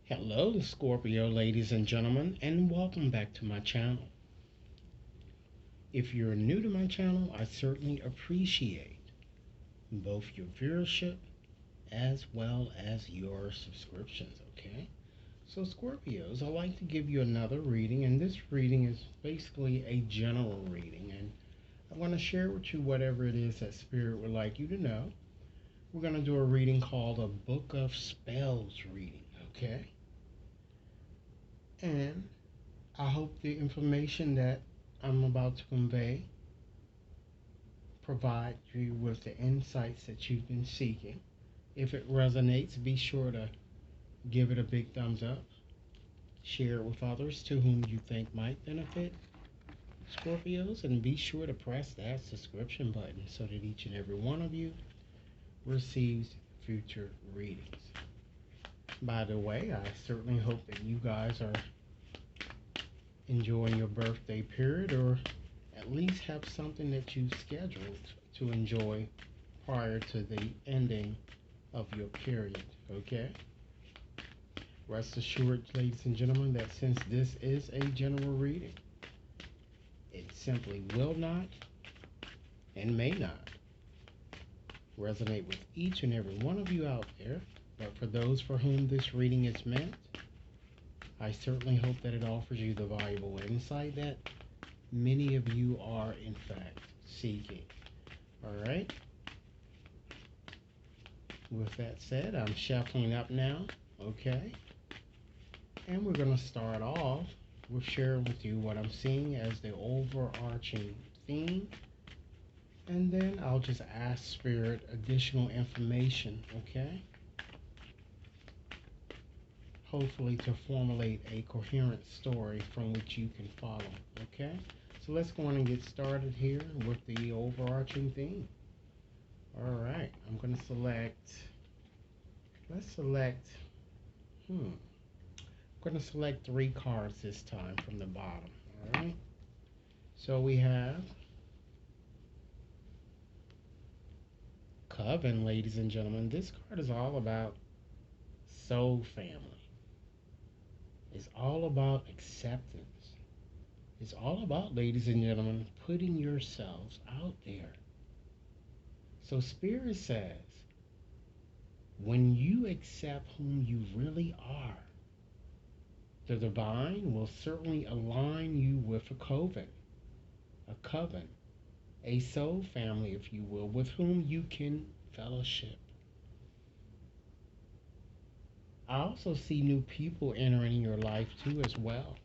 Hello, Scorpio ladies and gentlemen, and welcome back to my channel. If you're new to my channel, I certainly appreciate both your viewership as well as your subscriptions, okay? So, Scorpios, I'd like to give you another reading, and this reading is basically a general reading, and I want to share with you whatever it is that Spirit would like you to know. We're going to do a reading called a Book of Spells reading, okay? And I hope the information that I'm about to convey provides you with the insights that you've been seeking. If it resonates, be sure to give it a big thumbs up. Share it with others to whom you think might benefit, Scorpios, and be sure to press that subscription button so that each and every one of you receives future readings. By the way, I certainly hope that you guys are enjoying your birthday period, or at least have something that you scheduled to enjoy prior to the ending of your period, okay? Rest assured, ladies and gentlemen, that since this is a general reading, it simply will not and may not resonate with each and every one of you out there, but for those for whom this reading is meant, I certainly hope that it offers you the valuable insight that many of you are, in fact, seeking. All right? With that said, I'm shuffling up now, okay? And we're going to start off with sharing with you what I'm seeing as the overarching theme. And then I'll just ask Spirit additional information, okay? Hopefully to formulate a coherent story from which you can follow, okay? So let's go on and get started here with the overarching theme. All right, I'm going to I'm going to select 3 cards this time from the bottom, all right? So we have Coven, ladies and gentlemen. This card is all about soul family. It's all about acceptance. It's all about, ladies and gentlemen, putting yourselves out there. So Spirit says, when you accept whom you really are, the divine will certainly align you with a coven, a soul family, if you will, with whom you can fellowship. I also see new people entering your life too as well.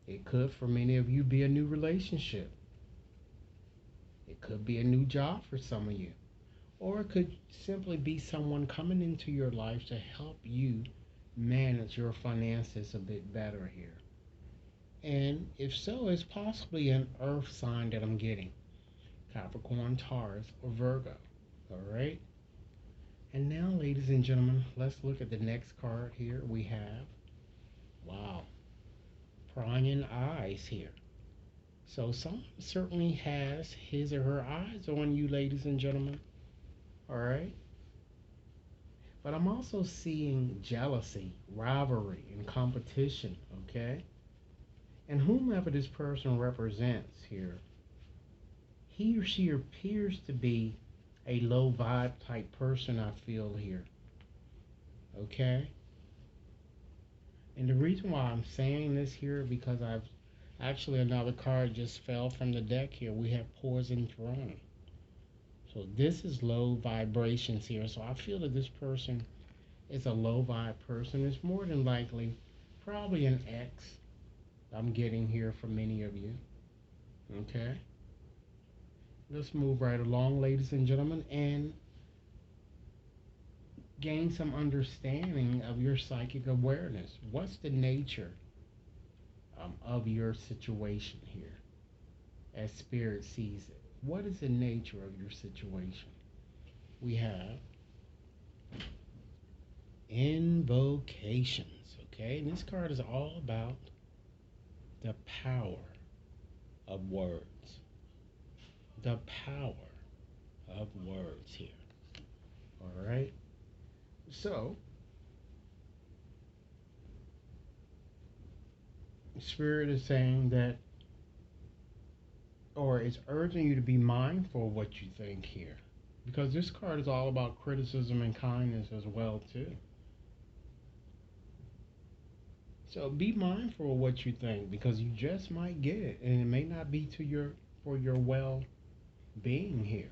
It could, for many of you, be a new relationship. It could be a new job for some of you. Or it could simply be someone coming into your life to help you manage your finances a bit better here. And if so, it's possibly an earth sign that I'm getting. Capricorn, Taurus, or Virgo. Alright? And now, ladies and gentlemen, let's look at the next card here. We have, wow, prying eyes here. So someone certainly has his or her eyes on you, ladies and gentlemen. Alright? But I'm also seeing jealousy, rivalry, and competition, okay? And whomever this person represents here, he or she appears to be a low vibe type person, I feel here. Okay? And the reason why I'm saying this here, because actually another card just fell from the deck here. We have Poison Throne. So this is low vibrations here. So I feel that this person is a low vibe person. It's more than likely probably an ex I'm getting here from many of you. Okay? Let's move right along, ladies and gentlemen, and gain some understanding of your psychic awareness. What's the nature of your situation here as Spirit sees it? What is the nature of your situation? We have invocations, okay? And this card is all about the power of words. The power of words here. All right? So, Spirit is saying that, or it's urging you to be mindful of what you think here. Because this card is all about criticism and kindness as well, too. So be mindful of what you think because you just might get it and it may not be to your for your well being here.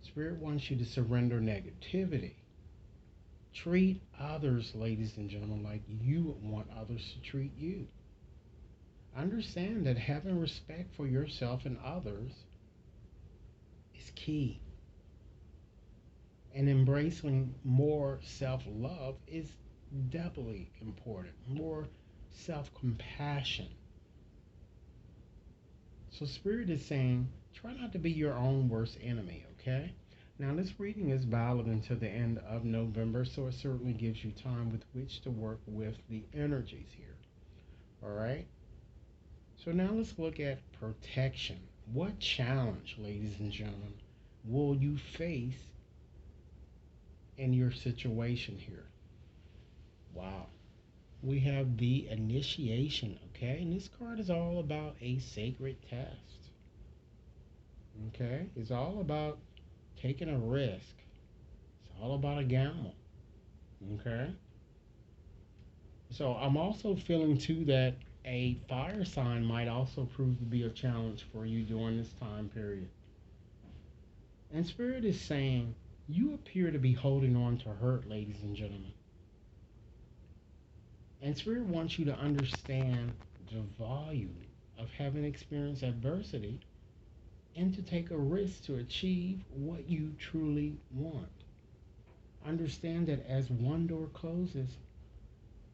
Spirit wants you to surrender negativity. Treat others, ladies and gentlemen, like you would want others to treat you. Understand that having respect for yourself and others is key. And embracing more self love is doubly important. More self compassion. So, Spirit is saying, try not to be your own worst enemy, okay? Now, this reading is valid until the end of November, so it certainly gives you time with which to work with the energies here, all right? So, now let's look at protection. What challenge, ladies and gentlemen, will you face in your situation here? Wow. We have the initiation, okay? And this card is all about a sacred test, okay? It's all about taking a risk. It's all about a gamble, okay? So I'm also feeling too that a fire sign might also prove to be a challenge for you during this time period. And Spirit is saying, you appear to be holding on to hurt, ladies and gentlemen. And Spirit wants you to understand the value of having experienced adversity and to take a risk to achieve what you truly want. Understand that as one door closes,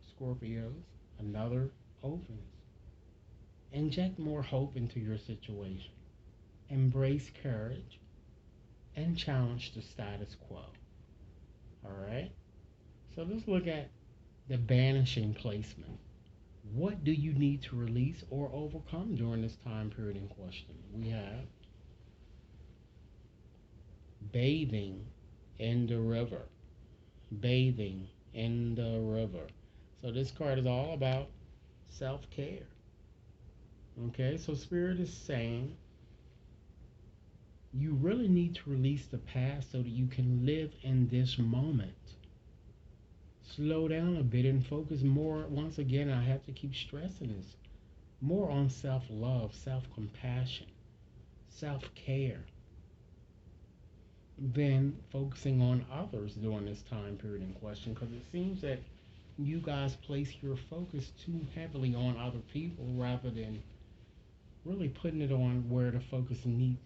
Scorpios, another opens. Inject more hope into your situation. Embrace courage and challenge the status quo. All right? So let's look at the banishing placement. What do you need to release or overcome during this time period in question? We have bathing in the river. Bathing in the river. So this card is all about self-care. Okay, so Spirit is saying you really need to release the past so that you can live in this moment. Slow down a bit and focus more. Once again, I have to keep stressing this. More on self-love, self-compassion, self-care than focusing on others during this time period in question, because it seems that you guys place your focus too heavily on other people rather than really putting it on where the focus needs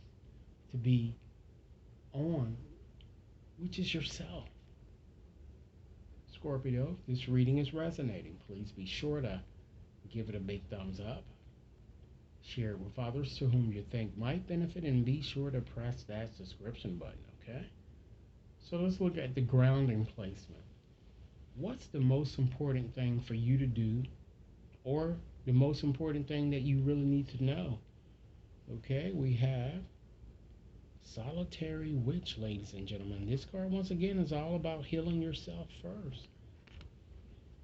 to be on, which is yourself. Scorpio, if this reading is resonating, please be sure to give it a big thumbs up. Share it with others to whom you think might benefit, and be sure to press that subscription button, okay? So let's look at the grounding placement. What's the most important thing for you to do, or the most important thing that you really need to know? Okay, we have Solitary Witch, ladies and gentlemen. This card, once again, is all about healing yourself first.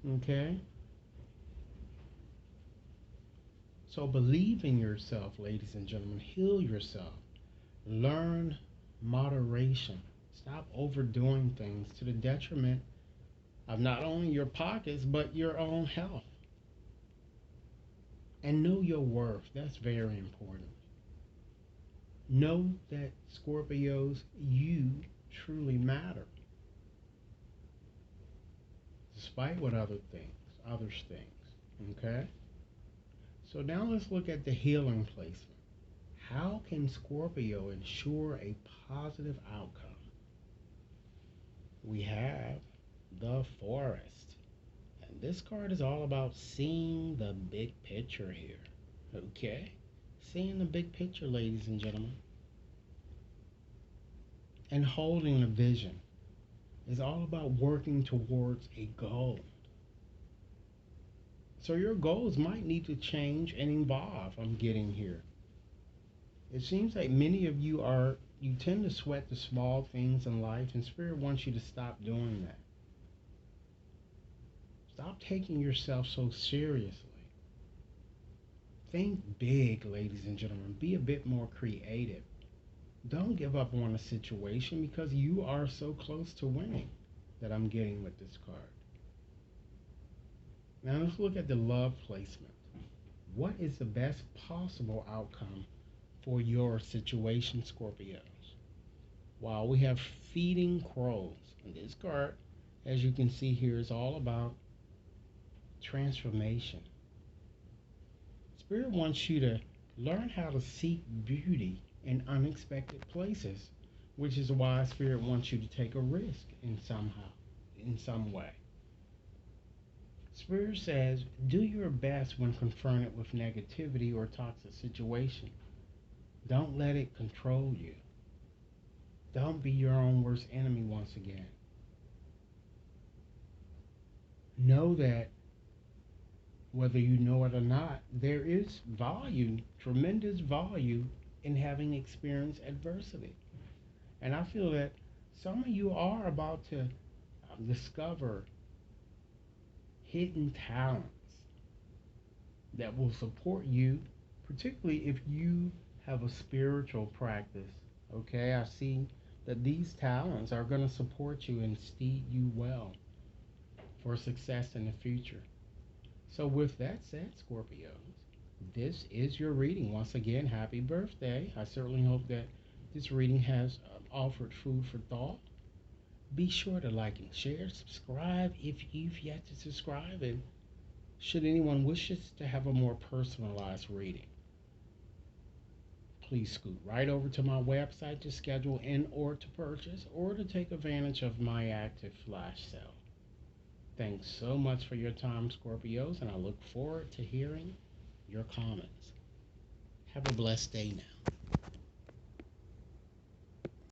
Okay? So believe in yourself, ladies and gentlemen. Heal yourself. Learn moderation. Stop overdoing things to the detriment of not only your pockets, but your own health. And know your worth. That's very important. Know that, Scorpios, you truly matter. Despite what others think. Okay? So now let's look at the healing placement. How can Scorpio ensure a positive outcome? We have the Forest. And this card is all about seeing the big picture here. Okay? Seeing the big picture, ladies and gentlemen. And holding a vision is all about working towards a goal. So your goals might need to change and evolve, I'm getting here. It seems like many of you tend to sweat the small things in life, and Spirit wants you to stop doing that. Stop taking yourself so seriously. Think big, ladies and gentlemen. Be a bit more creative. Don't give up on a situation because you are so close to winning that I'm getting with this card. Now let's look at the love placement. What is the best possible outcome for your situation, Scorpios? While we have feeding crows, and this card, as you can see here, is all about transformation. Spirit wants you to learn how to seek beauty in unexpected places, which is why Spirit wants you to take a risk in some way. Spirit says, do your best when confronted with negativity or toxic situation. Don't let it control you. Don't be your own worst enemy once again. Know that whether you know it or not, there is value, tremendous value in having experienced adversity. And I feel that some of you are about to discover hidden talents that will support you, particularly if you have a spiritual practice. Okay, I see that these talents are going to support you and steer you well for success in the future. So with that said, Scorpios, this is your reading. Once again, happy birthday. I certainly hope that this reading has offered food for thought. Be sure to like and share, subscribe if you've yet to subscribe, and should anyone wishes to have a more personalized reading, please scoot right over to my website to schedule in or to purchase or to take advantage of my active flash sale. Thanks so much for your time, Scorpios, and I look forward to hearing your comments. Have a blessed day now.